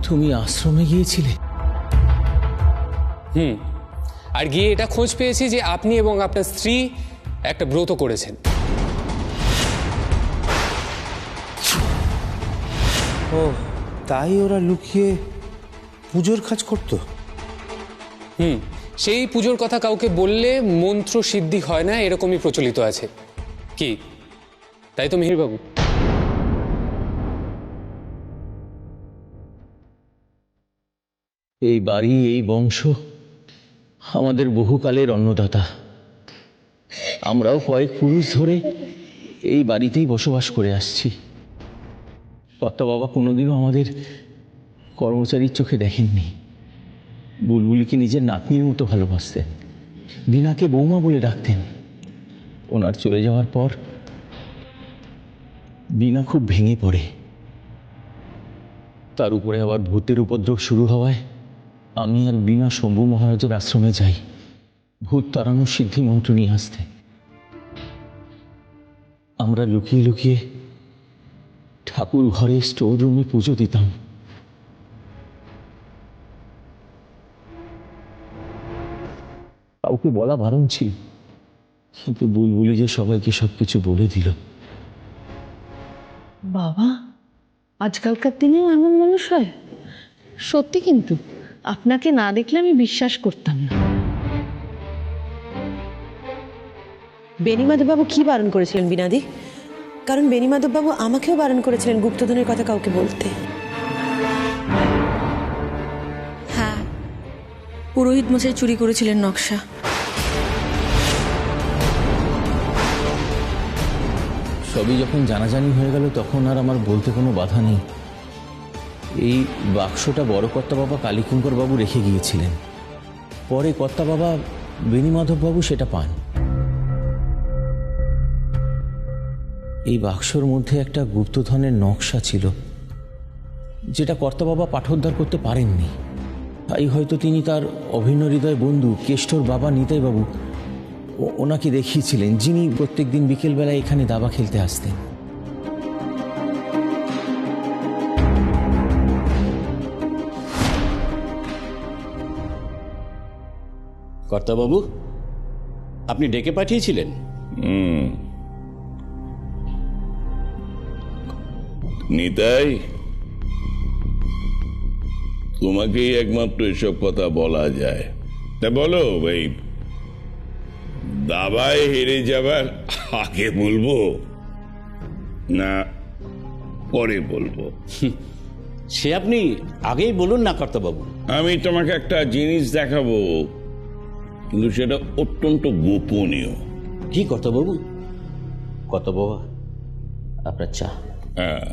তুমি আশ্রমে গিয়েছিলে? আর গিয়ে এটা খোঁজ পেয়েছি যে আপনি এবং আপনার স্ত্রী একটা ব্রত করেছেন। ও তাই ওরা লুকিয়ে পুজোর কাজ করতো? সেই পুজোর কথা কাউকে বললে মন্ত্র সিদ্ধি হয় না, এরকমই প্রচলিত আছে। কি তাই তো মিহিরবাবু? এই বাড়ি, এই বংশ আমাদের বহুকালের অন্নদাতা। আমরাও কয়েক পুরুষ ধরে এই বাড়িতেই বসবাস করে আসছি। কর্তা বাবা কোনোদিনও আমাদের কর্মচারীর চোখে দেখেননি। বুলবুলিকে নিজের নাতনির মতো ভালোবাসতেন, বীণাকে বৌমা বলে ডাকতেন। ওনার চলে যাওয়ার পর বীণা খুব ভেঙে পড়ে। তার উপরে আবার ভূতের উপদ্রব শুরু হওয়ায় আমি আর বীণা শম্ভু মহারাজের আশ্রমে যাই ভূত তাড়ানোর সিদ্ধি মন্ত্র নিয়ে আসতে। আমরা লুকিয়ে লুকিয়ে ঠাকুর ঘরে স্টোর রুমে পুজো দিতাম। কাউকে বলা বারণ ছিল, কিন্তু বুলবুলি যে সবাইকে সবকিছু বলে দিল। বাবা, আজকালকার দিনে এমন মানুষ হয়? সত্যি, কিন্তু আপনাকে না দেখলে আমি বিশ্বাস করতাম না। বেণীমাধববাবু কি বারণ করেছিলেন বীণাদি? কারণ বেণীমাধববাবু আমাকেও বারণ করেছিলেন গুপ্তধনের কথা কাউকে বলতে। হ্যাঁ, পুরোহিত মশাই চুরি করেছিলেন নকশা। সবই যখন জানাজানি হয়ে গেল তখন আর আমার বলতে কোনো বাধা নেই। এই বাক্সটা বড় কর্তা বাবা কালীকিঙ্কর বাবু রেখে গিয়েছিলেন। পরে কর্তা বাবা বেণীমাধব বাবু সেটা পান। এই বাক্সর মধ্যে একটা গুপ্তধনের নকশা ছিল, যেটা কর্তা বাবা পাঠোদ্ধার করতে পারেননি। তাই হয়তো তিনি তার অভিন্ন হৃদয় বন্ধু কেষ্টর বাবা নিতাই বাবু ওনাকে দেখিয়েছিলেন, যিনি প্রত্যেকদিন বিকেলবেলায় এখানে দাবা খেলতে আসতেন। কর্তাবাবু, আপনি ডেকে পাঠিয়েছিলেন? নিতাই, তোমাকেই একমাত্র এসব কথা বলা যায়। তা বলো ভাই, দাবায় হেরে যাবার আগে বলবো না পরে বলবো? সে আপনি আগেই বলুন না কর্তাবাবু। আমি তোমাকে একটা জিনিস দেখাবো, কিন্তু সেটা অত্যন্ত গোপনীয়। কি কর্তাবাবু? কর্তাবাবু, আপনার চা। হ্যাঁ,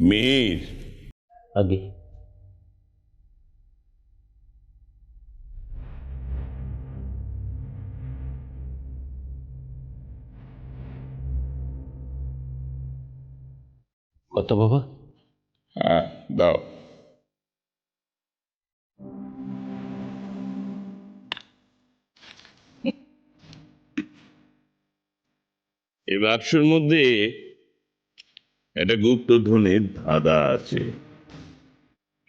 মীর, আগে কর্তা বাবা, হ্যাঁ দাও। এই বাক্সের মধ্যে একটা গুপ্তধনের ধাঁধা আছে।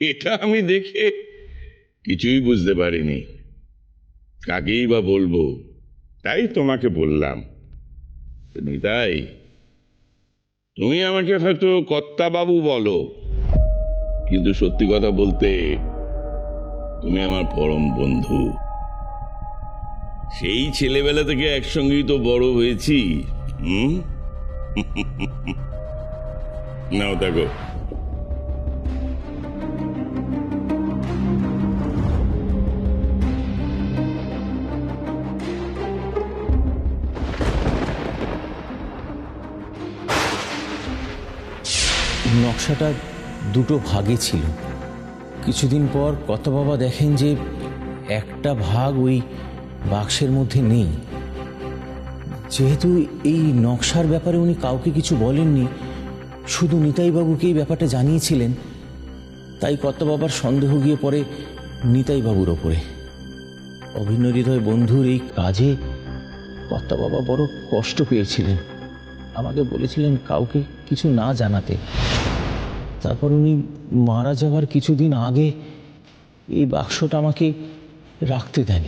এটা আমি দেখে কিছুই বুঝতে পারিনি, কাকেই বা বলবো, তাই তোমাকে বললাম। নিতাই, তুমি আমাকে হয়তো কর্তা বাবু বলো, কিন্তু সত্যি কথা বলতে তুমি আমার পরম বন্ধু। সেই ছেলেবেলা থেকে একসঙ্গেই তো বড় হয়েছি। নাও দেখো। নকশাটা দুটো ভাগে ছিল। কিছুদিন পর কর্তা বাবা দেখেন যে একটা ভাগ ওই বাক্সের মধ্যে নেই। যেহেতু এই নকশার ব্যাপারে উনি কাউকে কিছু বলেননি, শুধু নিতাইবাবুকে এই ব্যাপারটা জানিয়েছিলেন, তাই কর্তা বাবার সন্দেহ গিয়ে পড়ে নিতাইবাবুর ওপরে। অভিন্ন হৃদয় বন্ধুর এই কাজে কর্তা বাবা বড় কষ্ট পেয়েছিলেন। আমাকে বলেছিলেন কাউকে কিছু না জানাতে। তারপর উনি মারা যাওয়ার কিছুদিন আগে এই বাক্সটা আমাকে রাখতে দেন,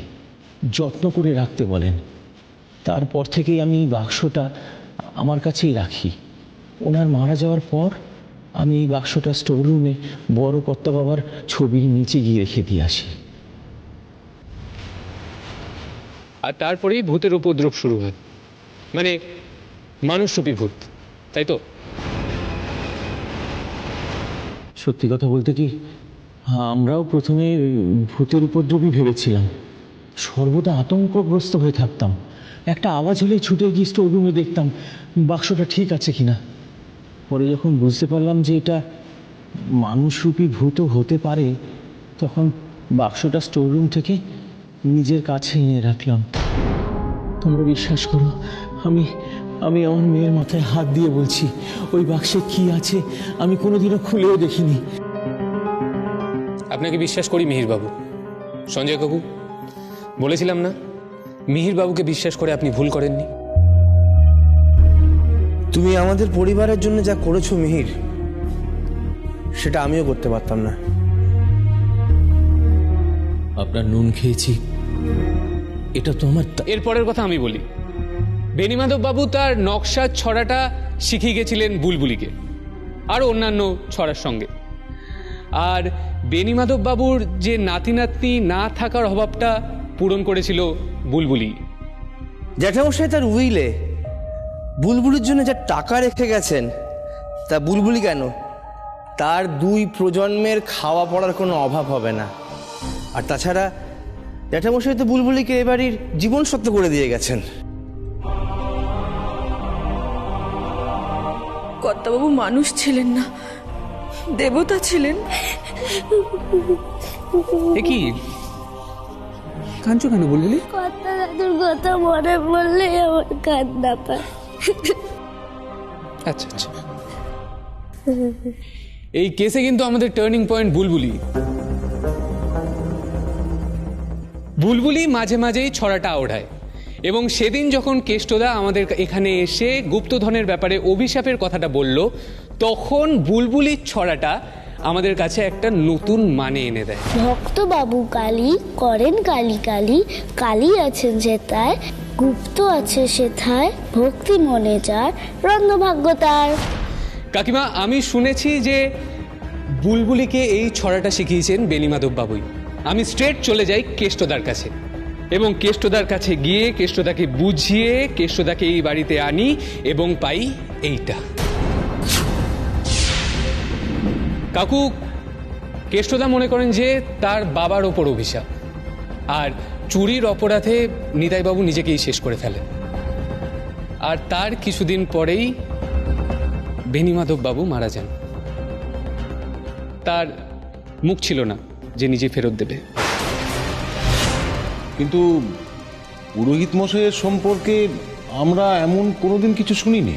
যত্ন করে রাখতে বলেন। তারপর থেকেই আমি এই বাক্সটা আমার কাছেই রাখি। ওনার মারা যাওয়ার পর আমি এই বাক্সটা স্টোররুমে বড় কর্তা বাবার ছবির নিচে গিয়ে রেখে দিয়ে আসি। আর তারপরেই ভূতের উপদ্রব শুরু হয়, মানে মানুষরূপী ভূত, তাই তো? সত্যি কথা বলতে কি, আমরাও প্রথমে ভূতের উপদ্রবই ভেবেছিলাম। সর্বদা আতঙ্কগ্রস্ত হয়ে থাকতাম। একটা আওয়াজ হলেই ছুটে গিয়ে স্টোররুমে দেখতাম বাক্সটা ঠিক আছে কিনা। পরে যখন বুঝতে পারলাম যে এটা মানুষরূপী ভূতও হতে পারে, তখন বাক্সটা স্টোররুম থেকে নিজের কাছে এনে রাখলাম। তোমরা বিশ্বাস করো, আমি আমি আমার মেয়ের মাথায় হাত দিয়ে বলছি, ওই বাক্সে কি আছে আমি কোনোদিনও খুলেও দেখিনি। আপনাকে বিশ্বাস করি মিহিরবাবু। সঞ্জয় কাকু, বলেছিলাম না মিহিরবাবুকে বিশ্বাস করে আপনি ভুল করেননি। তুমি আমাদের পরিবারের জন্য যা করেছো মিহির, সেটা আমিও করতে পারতাম না। আপনার নুন খেয়েছি, এটা তো আমার এরপরের কথা আমি বলি। বেণীমাধব বাবু তার নকশার ছড়াটা শিখিয়ে গেছিলেন বুলবুলিকে আর অন্যান্য ছড়ার সঙ্গে। আর বেণীমাধব বাবুর যে নাতি নাতনি না থাকার অভাবটা পূরণ করেছিল বুলবুলি। জ্যাঠামশাই তার উইলে বুলবুলির জন্য যা টাকা রেখে গেছেন, তা বুলবুলি কেন, তার 2 প্রজন্মের খাওয়া পড়ার কোনো অভাব হবে না। আর তাছাড়া জ্যাঠামশাই তো বুলবুলিকে এ বাড়ির জীবন সত্য করে দিয়ে গেছেন। কর্তাবাবু মানুষ ছিলেন না, দেবতা ছিলেন। কি কাঞ্চু কেন বুলবুলি? কর্তা দাদুর কথা মনে পড়লে আমার কান্না পায়। আচ্ছা আচ্ছা, এই কেসে কিন্তু আমাদের টার্নিং পয়েন্ট বুলবুলি। বুলবুলি মাঝে মাঝেই ছড়াটা ওঠায়, এবং সেদিন যখন কেষ্টদা আমাদের এখানে এসে গুপ্তধনের ব্যাপারে অভিশাপের কথাটা বলল, তখন বুলবুলির ছড়াটা আমাদের কাছে একটা নতুন মানে এনে দেয়। ভক্ত বাবু কালী করেন কালী কালী, কালী আছেন যেথায়, গুপ্ত আছে সেথায়, ভক্তি মনে যার রন্ধভাগ্য তার। কাকিমা, আমি শুনেছি যে বুলবুলিকে এই ছড়াটা শিখিয়েছেন বেণীমাধব বাবুই। আমি স্ট্রেট চলে যাই কেষ্টদার কাছে, এবং কেষ্টদার কাছে গিয়ে কেষ্টদাকে বুঝিয়ে কেষ্টদাকে এই বাড়িতে আনি এবং পাই এইটা। কাকু, কেষ্টদা মনে করেন যে তার বাবার ওপর অভিশাপ, আর চুরির অপরাধে নিতাইবাবু নিজেকেই শেষ করে ফেলেন। আর তার কিছুদিন পরেই বেণীমাধব বাবু মারা যান। তার মুখ ছিল না যে নিজে ফেরত দেবে। কিন্তু পুরোহিত মশাইয়ের সম্পর্কে আমরা এমন কোনোদিন কিছু শুনিনি।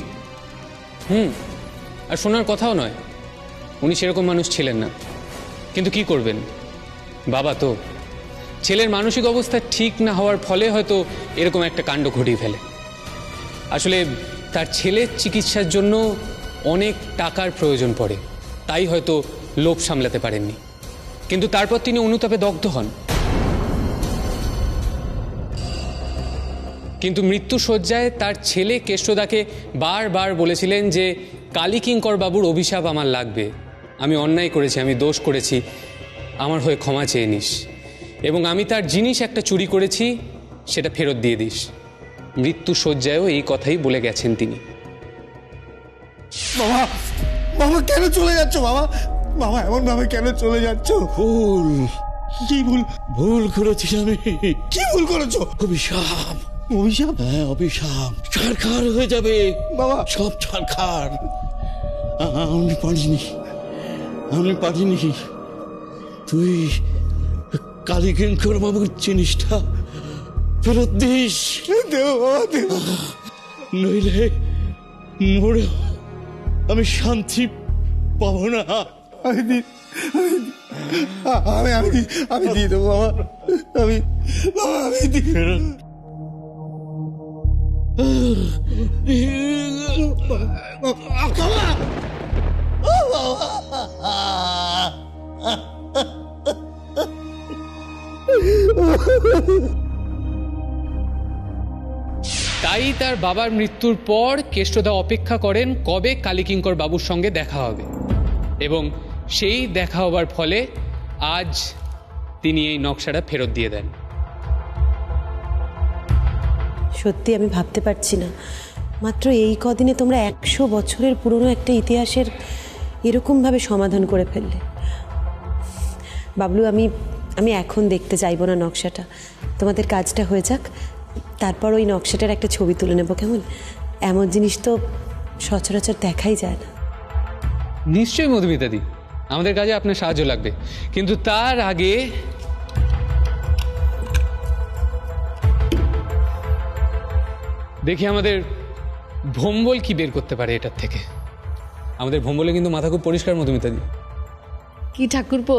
আর শোনার কথাও নয়, উনি সেরকম মানুষ ছিলেন না। কিন্তু কি করবেন, বাবা তো। ছেলের মানসিক অবস্থা ঠিক না হওয়ার ফলে হয়তো এরকম একটা কাণ্ড ঘটিয়ে ফেলে। আসলে তার ছেলের চিকিৎসার জন্য অনেক টাকার প্রয়োজন পড়ে, তাই হয়তো লোভ সামলাতে পারেননি। কিন্তু তারপর তিনি অনুতাপে দগ্ধ হন। কিন্তু মৃত্যুশয্যায় তার ছেলে কেষ্টদাকে বারবার বলেছিলেন যে কালীকিঙ্কর বাবুর অভিশাপ আমার লাগবে, আমি অন্যায় করেছি, আমি দোষ করেছি, আমার হয়ে ক্ষমা চেয়ে নিস, এবং আমি তার জিনিস একটা চুরি করেছি, সেটা ফেরত দিয়ে দিস। মৃত্যুশয্যায়ও এই কথাই বলে গেছেন তিনি। বাবা, বাবা কেন চলে যাচ্ছ বাবা? বাবা এমন ভাবে কেন চলে যাচ্ছ? ভুল। কি ভুল? ভুল করেছি আমি। কি ভুল করেছো? অভিশাপ। অভিশাপ? হ্যাঁ, অভিশাপ। ছারখার হয়ে যাবে বাবা, সব ছারখার। আমি পারিনি। তুই কালীকিঙ্কর বাবুর জিনিসটা ফেরত দিস। নইলে মরে আমি শান্তি পাবো না। আমি আমি আমি দিয়ে দেবো বাবা, আমি বাবা আমি দিয়ে তাই তার বাবার মৃত্যুর পর কেষ্টদা অপেক্ষা করেন কবে কালীকিঙ্কর বাবুর সঙ্গে দেখা হবে, এবং সেই দেখা হবার ফলে আজ তিনি এই নকশাটা ফেরত দিয়ে দেন। সত্যি আমি ভাবতে পারছি না, মাত্র এই কদিনে তোমরা 100 বছরের পুরনো একটা ইতিহাসের এরকমভাবে সমাধান করে ফেললে। বাবলু, আমি এখন দেখতে চাইবো না নকশাটা, তোমাদের কাজটা হয়ে যাক, তারপর ওই নকশাটার একটা ছবি তুলে নেবো, কেমন? এমন জিনিস তো সচরাচর দেখাই যায় না। নিশ্চয়ই মধুমিতাদি, আমাদের কাজে আপনার সাহায্য লাগবে, কিন্তু তার আগে দেখি আমাদের ভোম্বল কি বের করতে পারে এটার থেকে। আমাদের ভোম্বলে কিন্তু মাথা খুব পরিষ্কার মধুমিতাদি। কি ঠাকুরপো,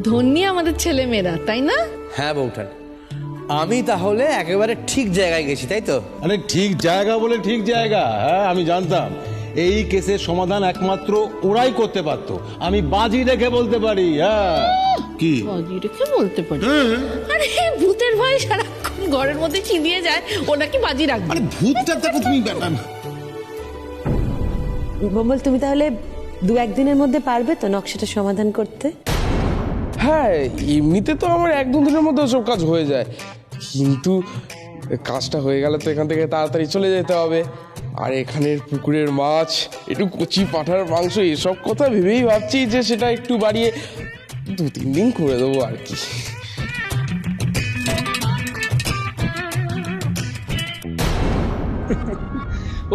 ধন্যী আমাদের ছেলে মেয়েরা, তাই না? হ্যাঁ বৌঠান, আমি তাহলে একেবারে ঠিক জায়গায় গেছি, তাই তো? আরে ঠিক জায়গা বলে ঠিক জায়গা, হ্যাঁ আমি জানতাম এই কেসের সমাধান একমাত্র ওরাই করতে পারতো। আমি বাজি রেখে বলতে পারি। হ্যাঁ কি বাজি রেখে বলতে পারি? আরে ভূতের ভয় সারাক্ষণ ঘরের মধ্যে চিবিয়ে যায়, ও নাকি বাজি রাখবে? আরে ভূতটা দেখো তুমি। ভোম্বল, তুমি তাহলে 2-1 দিনের মধ্যে পারবে তো নকশাটা সমাধান করতে? হ্যাঁ, এমনিতে তো আমার 1-2 দিনের মধ্যে সব কাজ হয়ে যায়, কিন্তু কাজটা হয়ে গেলে তো এখান থেকে তাড়াতাড়ি চলে যেতে হবে। আর এখানের পুকুরের মাছ, একটু কচি পাঁঠার মাংস, এসব কথা ভেবেই ভাবছি যে সেটা একটু বাড়িয়ে 2-3 দিন করে দেবো আর কি।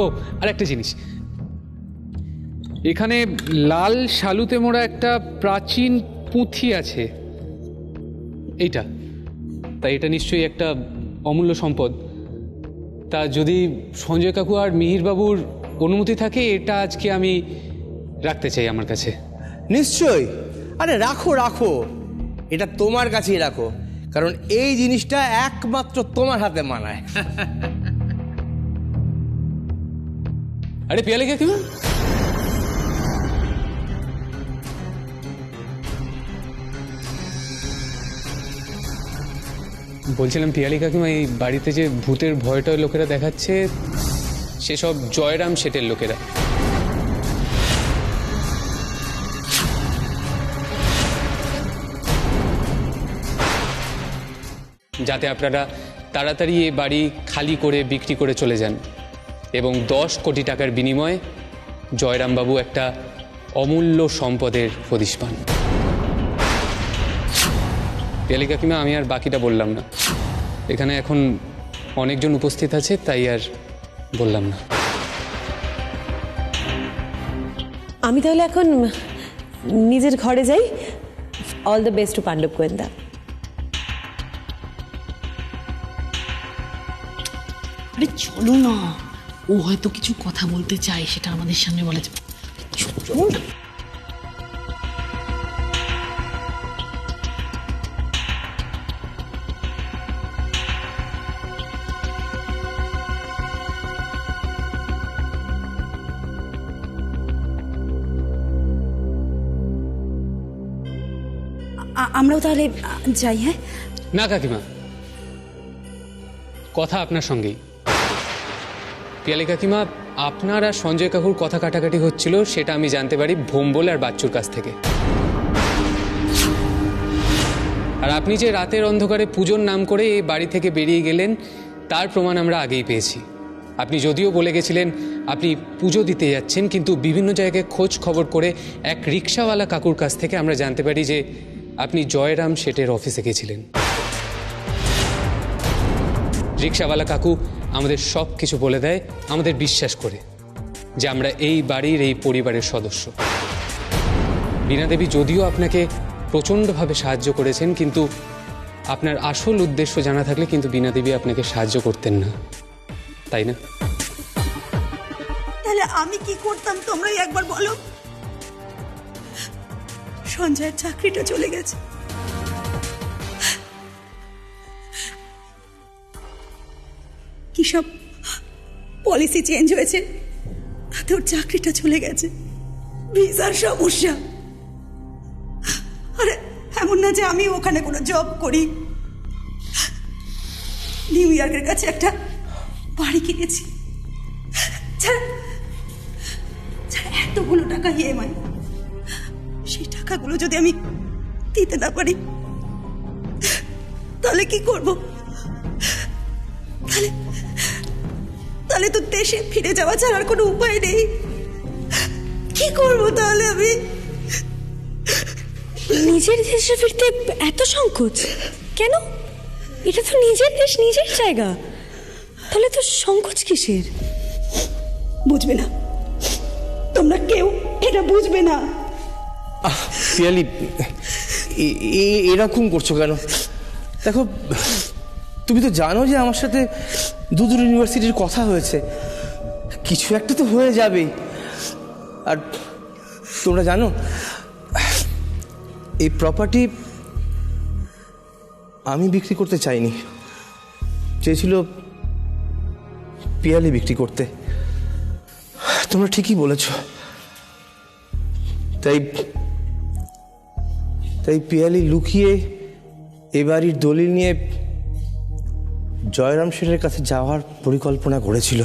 ও আর একটা জিনিস, এখানে লাল শালুতে মোড়া একটা প্রাচীন পুঁথি আছে, এইটা, তাই এটা নিশ্চয়ই একটা অমূল্য সম্পদ। তা যদি সঞ্জয় কাকু আর মিহির বাবুর অনুমতি থাকে, এটা আজকে আমি রাখতে চাই আমার কাছে। নিশ্চয়ই, আরে রাখো রাখো, এটা তোমার কাছেই রাখো, কারণ এই জিনিসটা একমাত্র তোমার হাতে মানায়। আরে পিয়ালি কাকিমা, বলছিলাম পিয়ালি কাকিমা, এই বাড়িতে যে ভূতের ভয়টা লোকেরা দেখাচ্ছে, সেসব জয়রাম শেঠের লোকেরা। যাতে আপনারা তাড়াতাড়ি এই বাড়ি খালি করে বিক্রি করে চলে যান, এবং 10 কোটি টাকার বিনিময়ে জয়রামবাবু একটা অমূল্য সম্পদের হদিশ পান। পিয়ালি কাকিমা, আমি আর বাকিটা বললাম না, এখানে এখন অনেকজন উপস্থিত আছে, তাই আর বললাম না। আমি তাহলে এখন নিজের ঘরে যাই। All the best to Pandava গোয়েন্দা। আরে চলো না, ও হয়তো কিছু কথা বলতে চায়, সেটা আমাদের সামনে বলা যাবে। চলো না। আমরাও তাহলে যাই। হ্যাঁ না কাকিমা, কথা আপনার সঙ্গেই। পিয়ালি কাকিমা, আপনার আর সঞ্জয় কাকুর কথা কাটাকাটি হচ্ছিল, সেটা আমি জানতে পারি ভোম্বল আর বাচ্চুর কাছ থেকে। আর আপনি যে রাতের অন্ধকারে পুজোর নাম করে এই বাড়ি থেকে বেরিয়ে গেলেন, তার প্রমাণ আমরা আগেই পেয়েছি। আপনি যদিও বলে গেছিলেন আপনি পুজো দিতে যাচ্ছেন, কিন্তু বিভিন্ন জায়গায় খোঁজ খবর করে এক রিক্সাওয়ালা কাকুর কাছ থেকে আমরা জানতে পারি যে আপনি জয়রাম শেঠের অফিসে গেছিলেন। রিক্সাওয়ালা কাকু আমাদের সব কিছু বলে দেয়, আমাদের বিশ্বাস করে যে আমরা এই বাড়ির, এই পরিবারের সদস্য। বীণা দেবী যদিও আপনাকে প্রচণ্ডভাবে সাহায্য করেছেন, কিন্তু আপনার আসল উদ্দেশ্য জানা থাকলে কিন্তু বীণা দেবী আপনাকে সাহায্য করতেন না, তাই না? তাহলে আমি কি করতাম তোমরাই একবার বলো। সঞ্জয়ের চাকরিটা চলে গেছে। কি সব পলিসি চেঞ্জ হয়েছে, তাতে ওর চাকরিটা চলে গেছে। ভিসার সমস্যা। আরে এমন না যে আমি ওখানে কোনো জব করি। নিউ ইয়র্কের কাছে একটা বাড়ি কিনেছি, এতগুলো টাকা ইএমআই। সেই টাকাগুলো যদি আমি দিতে না পারি তাহলে কি করব? তাহলে তো দেশে ফিরে যাওয়া ছাড়ার কোনো উপায় নেই। কি করব তাহলে আমি? নিজের দেশে ফিরতে এত সংকোচ কেন? এটা তো নিজের দেশ, নিজের জায়গা, তাহলে তো সংকোচ কিসের? বুঝবে না, তোমরা কেউ এটা বুঝবে না। পিয়ালি, এরকম করছো কেন? দেখো, তুমি তো জানো যে আমার সাথে দুটো ইউনিভার্সিটির কথা হয়েছে, কিছু একটা তো হয়ে যাবেই। আর তোমরা জানো এই প্রপার্টি আমি বিক্রি করতে চাইনি, চেয়েছিল পিয়ালি বিক্রি করতে। তোমরা ঠিকই বলেছ। তাই পিয়ালি লুকিয়ে এ বাড়ির দলিল নিয়ে জয়রাম শেঠের কাছে যাওয়ার পরিকল্পনা করেছিল।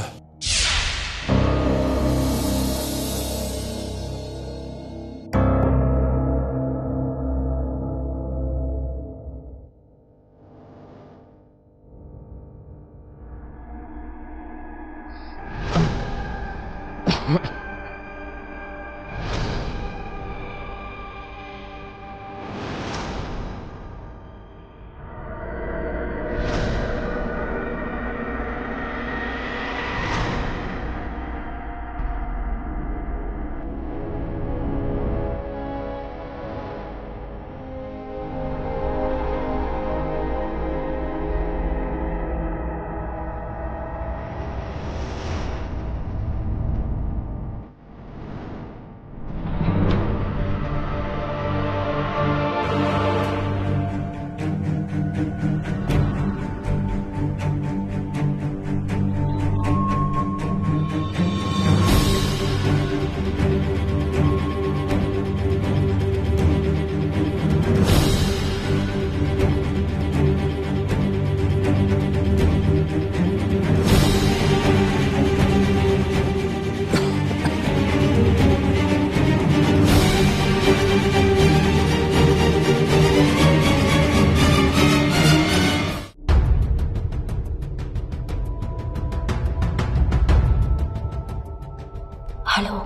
हेलो,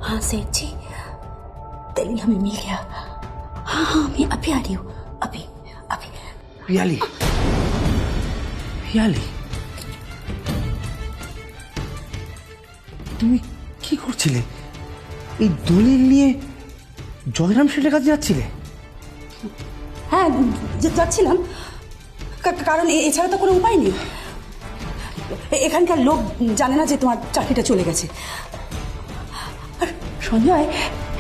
हाँ सेठ जी, दलील हमें मिल गया। हाँ, मैं अभी आ रही हूँ, अभी। পিয়ালি, পিয়ালি, তুমি কি করছিলে? এই দলিল নিয়ে জয়রাম শেঠের কাছে যাচ্ছিলে? হ্যাঁ, যাচ্ছিলাম, কারণ এছাড়া তো কোনো উপায় নেই। এখানকার লোক জানে না যে তোমার চাকরিটা চলে গেছে। আর সঞ্জয়,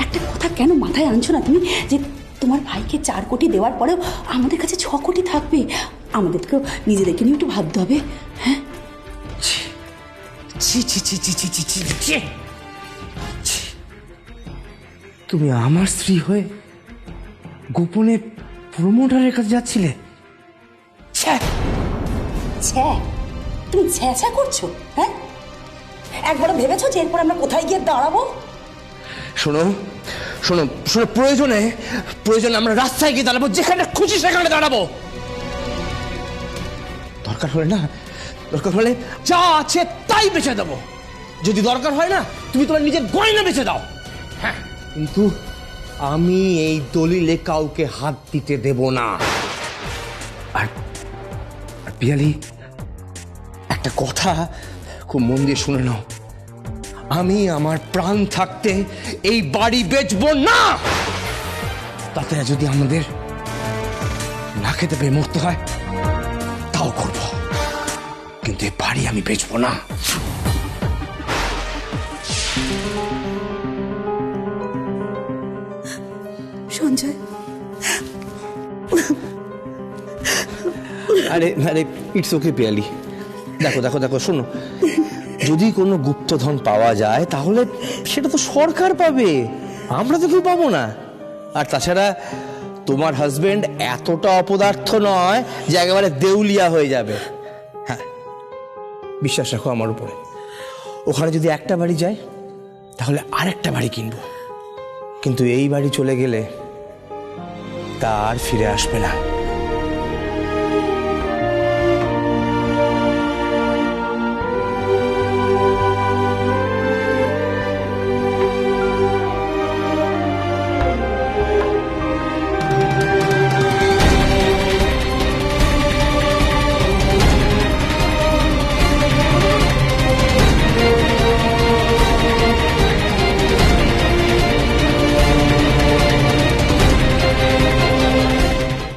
একটা কথা কেন মাথায় আনছো না তুমি, যে তোমার ভাইকে 4 কোটি দেওয়ার পরেও আমাদের কাছে 6 কোটি থাকবে? আমাদেরকেও নিজেদেরকে নিয়ে একটু ভাবতে হবে। হ্যাঁ, তুমি আমার স্ত্রী হয়ে গোপনে প্রমোটারের কাছে যাচ্ছিলে? তুমি ছ্যা করছো? হ্যাঁ, একবার ভেবেছো যে এরপর আমরা কোথায় গিয়ে দাঁড়াবো? শোনো শোনো শোনো, প্রয়োজনে আমরা রাস্তায় গিয়ে দাঁড়াবো, যেখানে খুশি সেখানে দাঁড়াবো। দরকার হলে যা আছে তাই বেচে দেবো। যদি দরকার হয় না, তুমি তোমার নিজের গয়না বেচে দাও। হ্যাঁ, কিন্তু আমি এই দলিলে কাউকে হাত দিতে দেব না। আর পিয়ালি, একটা কথা খুব মন দিয়ে শুনে নাও, আমি আমার প্রাণ থাকতে এই বাড়ি বেচবো না। তাতে যদি আমাদের না খেতে পেয়ে মরতে হয় তাও করব, কিন্তু এই বাড়ি আমি বেচবো না। সঞ্জয়? আরে আরে ইটস ওকে পিয়ালি, দেখো দেখো দেখো, শোনো, যদি কোনো গুপ্তধন পাওয়া যায় তাহলে সেটা তো সরকার পাবে, আমরা তো কেউ পাবো না। আর তাছাড়া তোমার হাজবেন্ড এতটা অপদার্থ নয় যে একেবারে দেউলিয়া হয়ে যাবে। হ্যাঁ, বিশ্বাস রাখো আমার উপরে। ওখানে যদি একটা বাড়ি যায় তাহলে আরেকটা বাড়ি কিনবো, কিন্তু এই বাড়ি চলে গেলে তা আর ফিরে আসবে না।